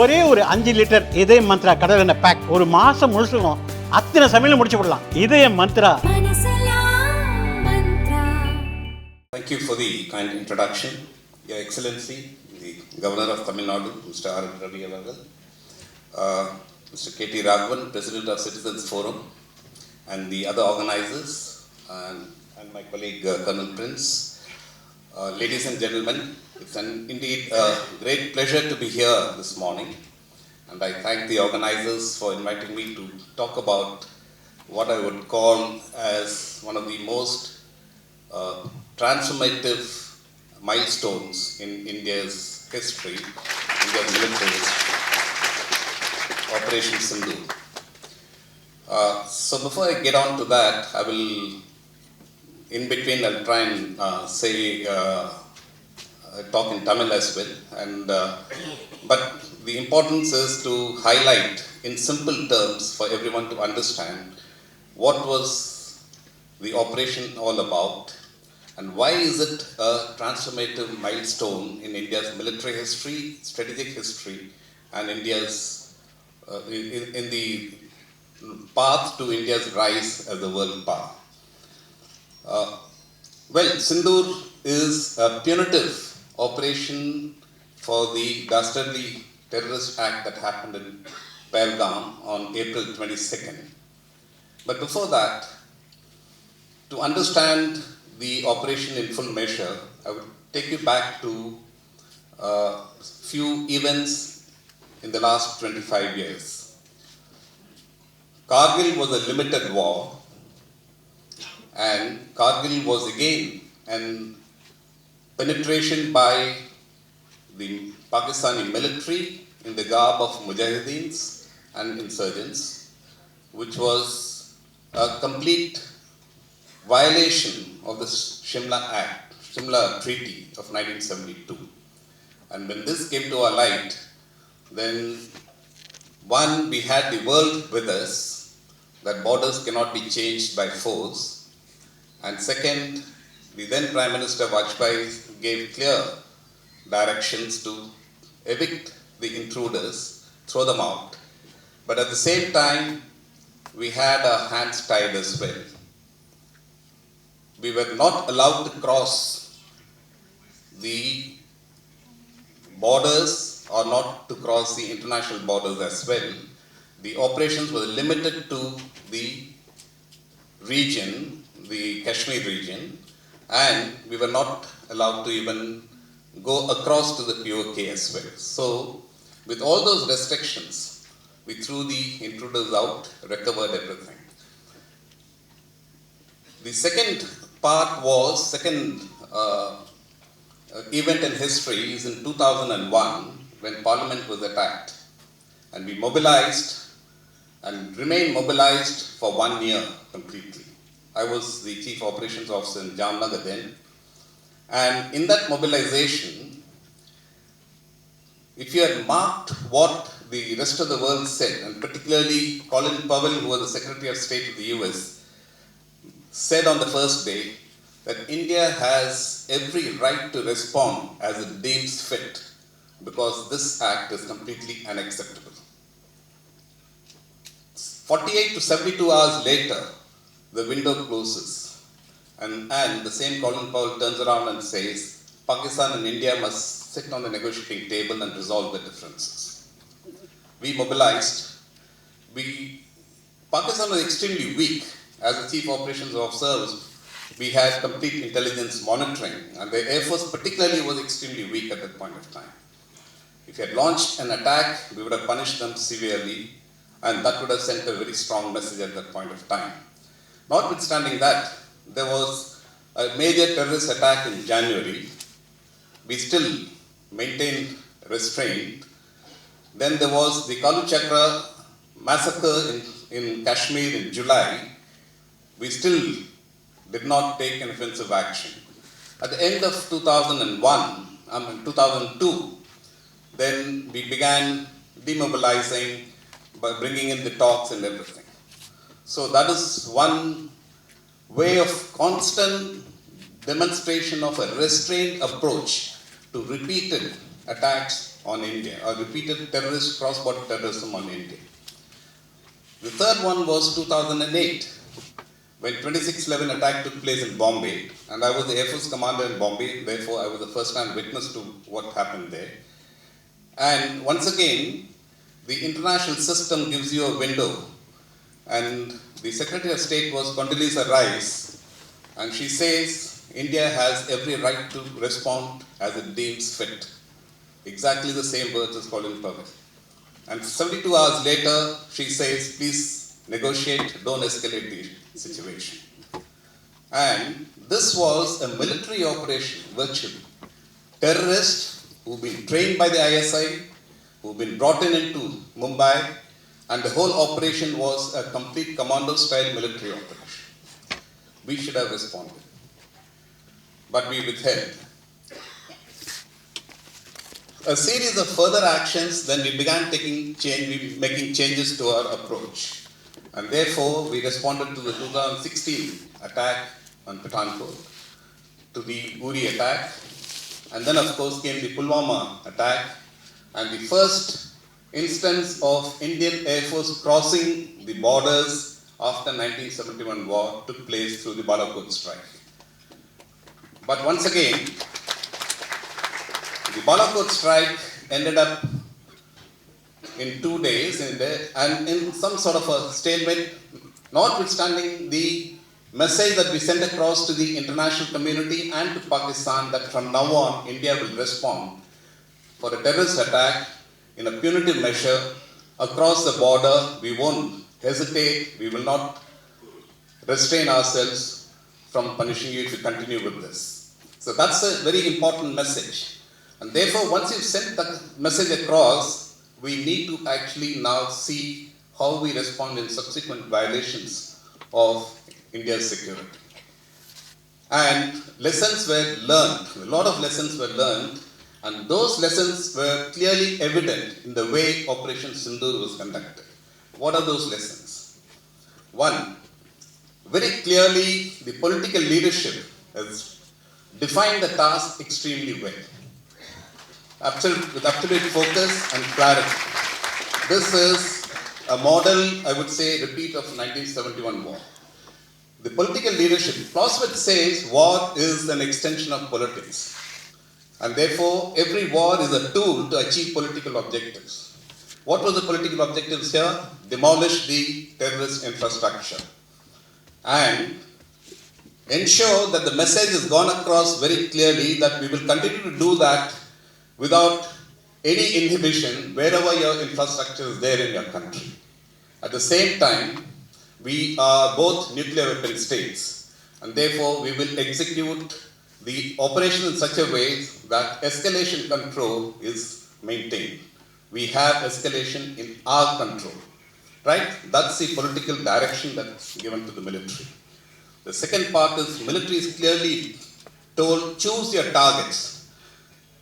ஒரே ஒரு 5 லிட்டர் இதய மந்த்ரா கடல் எண்ணெய் பேக் ஒரு மாசம் முழுசுக்கும் அத்தனை சமையல் முடிச்சு விடலாம். இதய Mantra. Thank you for the kind introduction, Your Excellency, the Governor of Tamil Nadu, Mr. R. Ravi Avangal, Mr. K.T. Raghavan, President of Citizens Forum, and the other organizers, and my colleague Colonel Prince. Ladies and gentlemen, it's indeed a great pleasure to be here this morning, and I thank the organizers for inviting me to talk about what I would call as one of the most transformative milestones in India's history, India's military history, Operation Sindoor. So before I get on to that, I will, in between, I'll try and talk in Tamil as well. But the importance is to highlight in simple terms for everyone to understand what was the operation all about and why is it a transformative milestone in India's military history, strategic history, and India's in the path to India's rise as a world power. Well, Sindoor is a punitive operation for the dastardly terrorist act that happened in Pahalgam on April 22nd. But before that, to understand the operation in full measure, I would take you back to a few events in the last 25 years. Kargil was a limited war, and Kargil was again an penetration by the Pakistani military in the garb of Mujahideens and insurgents, which was a complete violation of the Shimla Treaty of 1972. And when this came to our light, then one, we had the world with us, that borders cannot be changed by force. And second, the then Prime Minister Vajpayee gave clear directions to evict the intruders, throw them out. But at the same time, we had our hands tied as well. We were not allowed to cross the borders or not to cross the international borders as well. The operations were limited to the region, the Kashmir region, and we were not allowed to even go across to the POK as well. So, with all those restrictions, we threw the intruders out, recovered everything. The second event in history is in 2001 when Parliament was attacked, and we mobilized and remained mobilized for 1 year completely. I was the Chief Operations Officer in Jamnagar then, and in that mobilization, if you had marked what the rest of the world said, and particularly Colin Powell, who was the Secretary of State of the US, said on the first day that India has every right to respond as it deems fit because this act is completely unacceptable. 48 to 72 hours later, the window closes and the same Colin Powell turns around and says, Pakistan and India must sit on the negotiating table and resolve the differences. We mobilized. Pakistan was extremely weak. As a Chief Operations Officer, we had complete intelligence monitoring, and the Air Force particularly was extremely weak at that point of time. If you had launched an attack, we would have punished them severely, and that would have sent a very strong message at that point of time. Notwithstanding that, there was a major terrorist attack in January. We still maintained restraint. Then there was the Kalu Chakra massacre in Kashmir in July. We still did not take an offensive action. At the end of 2002, then we began demobilizing by bringing in the talks and everything. So that is one way of constant demonstration of a restrained approach to repeated attacks on India, or repeated cross-border terrorism on India. The third one was 2008, when 26/11 attack took place in Bombay, and I was the Air Force commander in Bombay, therefore I was the first-hand witness to what happened there. And once again, the international system gives you a window, and the Secretary of State was Condoleezza Rice, and she says India has every right to respond as it deems fit. Exactly the same words as Colin Powell. And 72 hours later, she says, please negotiate, don't escalate the situation. And this was a military operation, virtually. Terrorists who've been trained by the ISI, who've been brought into Mumbai, and the whole operation was a complete commando-style military operation. We should have responded, but we withheld. A series of further actions, then we began making changes to our approach. And therefore, we responded to the 2016 attack on Pathankot, to the Uri attack, and then of course came the Pulwama attack, and the first instance of Indian Air Force crossing the borders after 1971 war took place through the Balakot strike. But once again, the Balakot strike ended up in 2 days and in some sort of a stalemate, notwithstanding the message that we sent across to the international community and to Pakistan that from now on India will respond for a terrorist attack in a punitive measure across the border. We won't hesitate, we will not restrain ourselves from punishing you if you continue with this. So that's a very important message. And therefore, once you've sent that message across, we need to actually now see how we respond in subsequent violations of India's security. And lessons were learned, a lot of lessons were learned, and those lessons were clearly evident in the way Operation Sindoor was conducted. What are those lessons? One, very clearly the political leadership has defined the task extremely well. With absolute focus and clarity. This is a model, I would say, repeat of 1971 war. The political leadership, Clausewitz says war is an extension of politics. And therefore, every war is a tool to achieve political objectives. What were the political objectives here? Demolish the terrorist infrastructure. And ensure that the message has gone across very clearly that we will continue to do that without any inhibition wherever your infrastructure is there in your country. At the same time, we are both nuclear weapon states, and therefore we will execute the operation in such a way that escalation control is maintained. We have escalation in our control, right? That's the political direction that's given to the military. The second part is military is clearly told, choose your targets.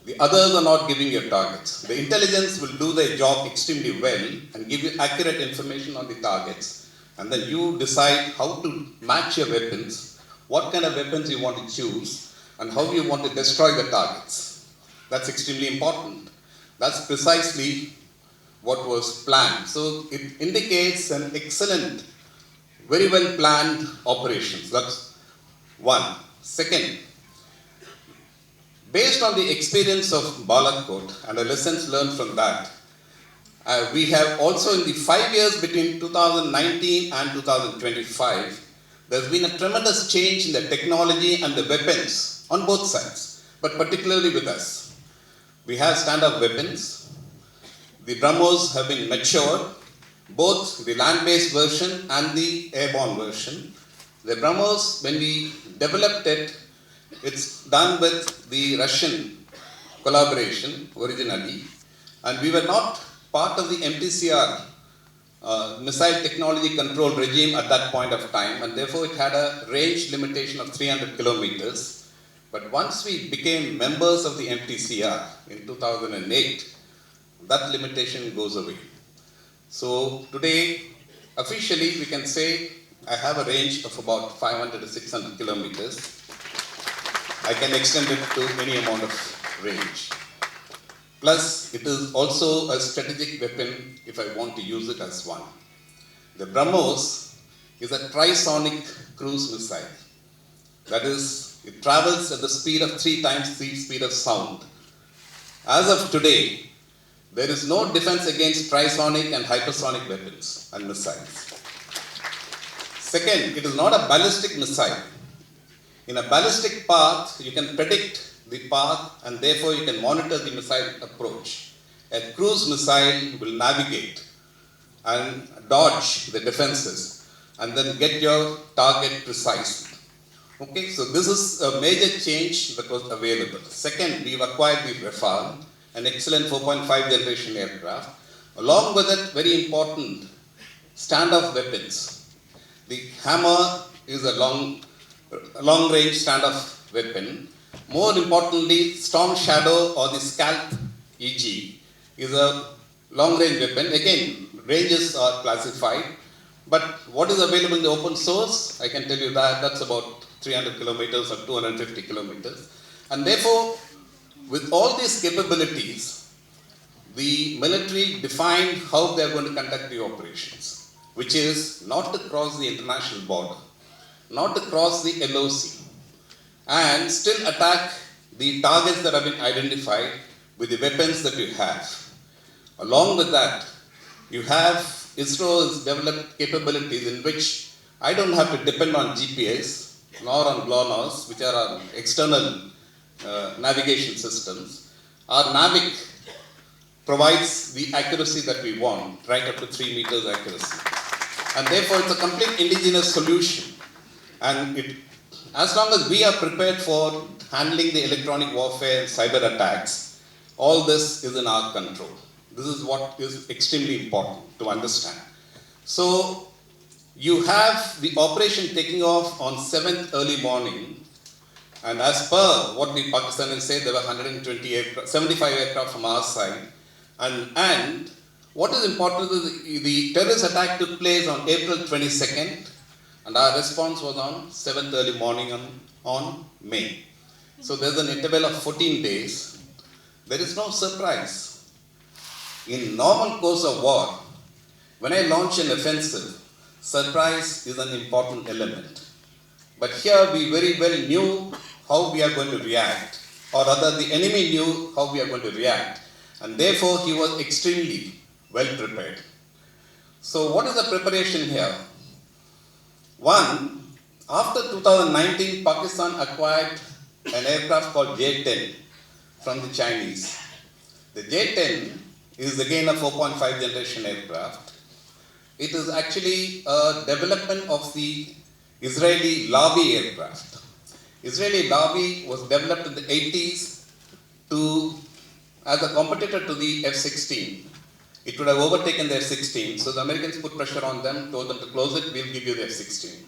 The others are not giving you targets. The intelligence will do their job extremely well and give you accurate information on the targets. And then you decide how to match your weapons, what kind of weapons you want to choose, and how you want to destroy the targets. That's extremely important. That's precisely what was planned. So it indicates an excellent, very well planned operations. That's one. Second, based on the experience of Balakot and the lessons learned from that, we have also in the 5 years between 2019 and 2025, there's been a tremendous change in the technology and the weapons on both sides, but particularly with us. We have stand-up weapons. The BrahMos have been matured, both the land-based version and the airborne version. The BrahMos, when we developed it, it's done with the Russian collaboration originally, and we were not part of the MTCR missile technology control regime at that point of time, and therefore it had a range limitation of 300 kilometers. But once we became members of the MTCR in 2008, that limitation goes away. So today, officially we can say I have a range of about 500 to 600 kilometers. I can extend it to any amount of range. Plus, it is also a strategic weapon if I want to use it as one. The BrahMos is a trisonic cruise missile. That is, it travels at the speed of 3 times the speed of sound. As of today, there is no defense against trisonic and hypersonic weapons and missiles. Second, it is not a ballistic missile. In a ballistic path, you can predict the path and therefore you can monitor the missile approach. A cruise missile will navigate and dodge the defenses and then get your target precisely. Okay, so this is a major change that was available. Second, we've acquired the Rafale, an excellent 4.5 generation aircraft. Along with it, very important standoff weapons. The Hammer is a long-range standoff weapon. More importantly, Storm Shadow or the Scalp EG is a long-range weapon. Again, ranges are classified, but what is available in the open source, I can tell you that that's about 300 kilometers or 250 kilometers. And therefore, with all these capabilities, the military defined how they are going to conduct the operations, which is not to cross the international border, not to cross the LOC, and still attack the targets that have been identified with the weapons that you have. Along with that, you have ISRO's developed capabilities in which I don't have to depend on GPS nor on GLONASS, which are our external navigation systems. Our NAVIC provides the accuracy that we want, right up to 3 meters accuracy. And therefore, it's a complete indigenous solution. And as long as we are prepared for handling the electronic warfare and cyber attacks, all this is in our control. This is what is extremely important to understand. So, you have the operation taking off on 7th early morning, and as per what the Pakistanis say, there were 75 aircraft from our side. And what is important is the terrorist attack took place on April 22nd, and our response was on 7th early morning on May. So there's an interval of 14 days. There is no surprise. In normal course of war, when I launch an offensive, surprise is an important element. But here we very well knew how we are going to react, or rather the enemy knew how we are going to react, and therefore he was extremely well prepared. So what is the preparation here? One, after 2019, Pakistan acquired an aircraft called J-10 from the Chinese. The J-10 is again a 4.5 generation aircraft. It is actually a development of the Israeli Lavi aircraft. Israeli Lavi was developed in the 80s as a competitor to the F-16. It would have overtaken the F-16, so the Americans put pressure on them, told them to close it, we'll give you the F-16.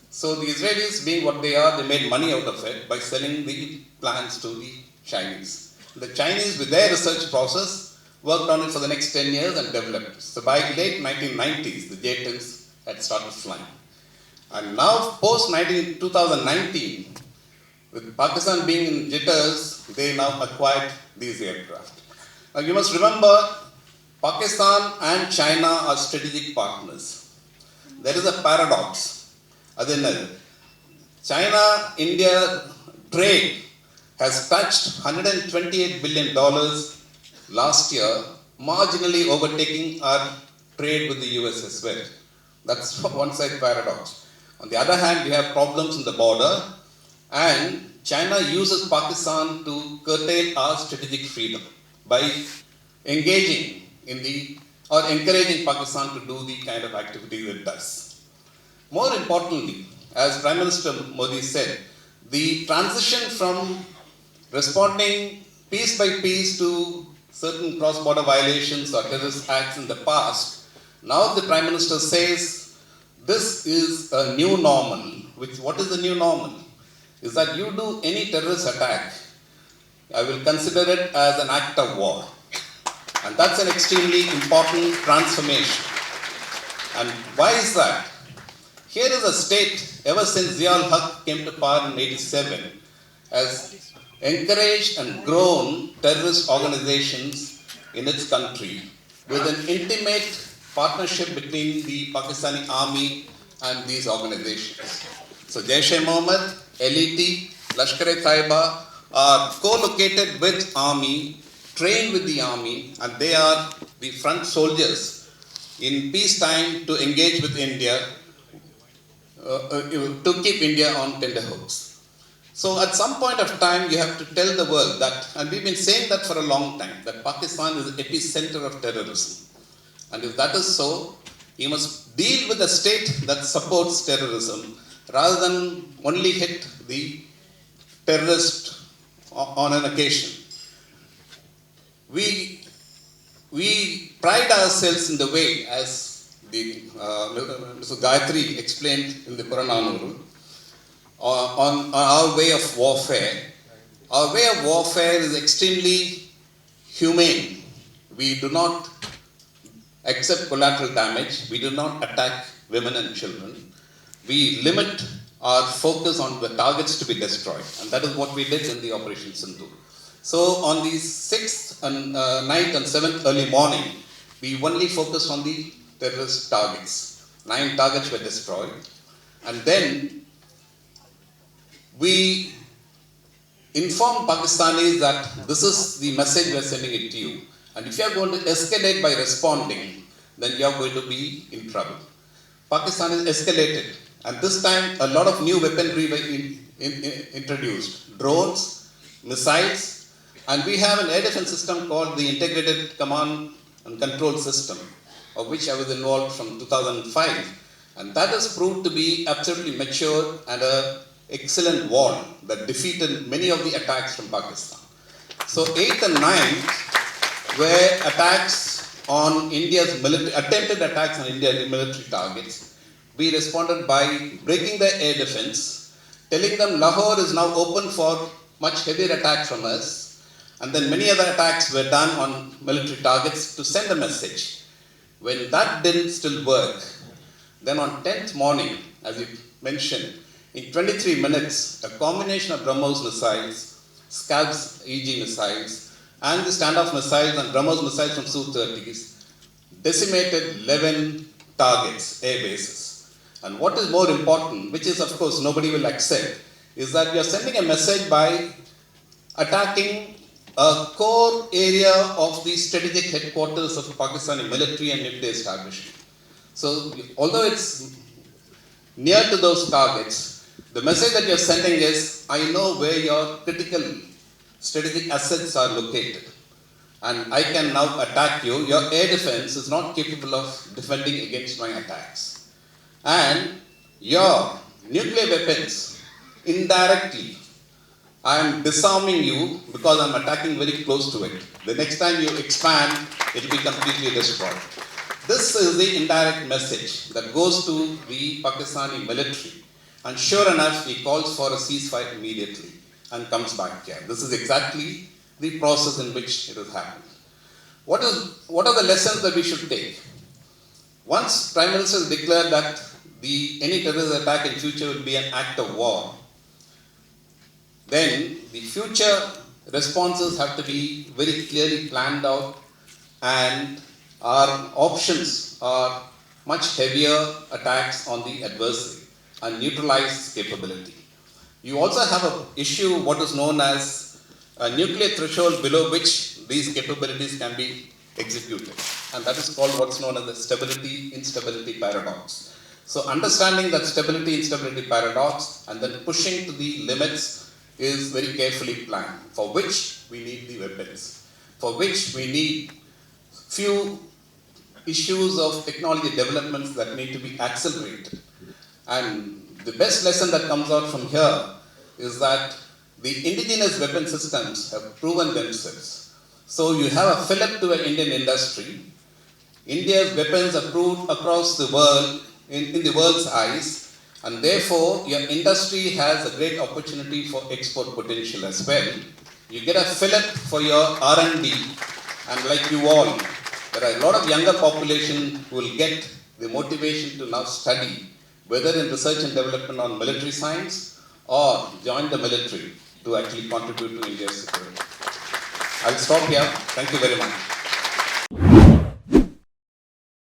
So the Israelis, being what they are, they made money out of it by selling the plans to the Chinese. The Chinese, with their research process, worked on it for the next 10 years and developed. So by late 1990s, the J-10s had started flying. And now, post-2019, with Pakistan being in jitters, they now acquired these aircraft. Now you must remember, Pakistan and China are strategic partners. There is a paradox. China-India trade has touched $128 billion last year, marginally overtaking our trade with the US as well. That's one side paradox. On the other hand, we have problems in the border, and China uses Pakistan to curtail our strategic freedom by engaging or encouraging Pakistan to do the kind of activities it does. More importantly, as Prime Minister Modi said, the transition from responding piece by piece to certain cross-border violations or terrorist acts in the past, now the Prime Minister says, this is a new normal. What is the new normal? Is that you do any terrorist attack, I will consider it as an act of war. And that's an extremely important transformation. And why is that? Here is a state, ever since Zia-ul-Haq came to power in 1987, has encouraged and grown terrorist organizations in its country with an intimate partnership between the Pakistani army and these organizations. So Jaish-e-Mohammed, LET, Lashkar-e-Taiba are co-located with army, trained with the army, and they are the front soldiers in peacetime to engage with India, to keep India on tenterhooks. So at some point of time, you have to tell the world that, and we've been saying that for a long time, that Pakistan is the epicenter of terrorism. And if that is so, you must deal with a state that supports terrorism rather than only hit the terrorist on an occasion. We pride ourselves in the way, as the Mr. Gayatri explained in the Purananuru, on our way of warfare. Our way of warfare is extremely humane. We do not accept collateral damage. We do not attack women and children. We limit our focus on the targets to be destroyed. And that is what we did in the Operation Sindoor. So on the 6th and 9th and 7th early morning, we only focused on the terrorist targets. 9 targets were destroyed. And then we informed Pakistanis that this is the message we are sending it to you. And if you are going to escalate by responding, then you are going to be in trouble. Pakistan is escalated. And this time, a lot of new weaponry were introduced. Drones, missiles, and we have an air defense system called the Integrated Command and Control System, of which I was involved from 2005. And that has proved to be absolutely mature and an excellent wall that defeated many of the attacks from Pakistan. So 8th and 9th were attacks on India's military, attempted attacks on Indian military targets. We responded by breaking the air defense, telling them Lahore is now open for much heavier attack from us. And then many other attacks were done on military targets to send a message. When that didn't still work, then on 10th morning, as you mentioned, in 23 minutes, a combination of BrahMos missiles, Scalps EG missiles, and the standoff missiles and BrahMos missiles from Su-30s decimated 11 targets, air bases. And what is more important, which is of course nobody will accept, is that we are sending a message by attacking a core area of the strategic headquarters of Pakistani military and nuclear establishment. So although it's near to those targets, the message that you're sending is, I know where your critical strategic assets are located. And I can now attack you. Your air defense is not capable of defending against my attacks. And your nuclear weapons, indirectly, I am disarming you because I am attacking very close to it. The next time you expand, it will be completely destroyed. This is the indirect message that goes to the Pakistani military. And sure enough, he calls for a ceasefire immediately and comes back here. This is exactly the process in which it has happened. What are the lessons that we should take? Once Prime Minister declared that any terrorist attack in future will be an act of war, then the future responses have to be very clearly planned out, and our options are much heavier attacks on the adversary and neutralize capability. You also have an issue, what is known as a nuclear threshold below which these capabilities can be executed. And that is called what's known as the stability-instability paradox. So understanding that stability-instability paradox and then pushing to the limits is very carefully planned, for which we need the weapons, for which we need few issues of technology developments that need to be accelerated. And the best lesson that comes out from here is that the indigenous weapon systems have proven themselves. So you have a fillip to an Indian industry. India's weapons are proved across the world, in the world's eyes, and therefore your industry has a great opportunity for export potential as well. You get a fillip for your R&D, and like you all, there are a lot of younger population who will get the motivation to now study, whether in research and development on military science or join the military. to actually contribute to India's security. I'll stop here. Thank you very much.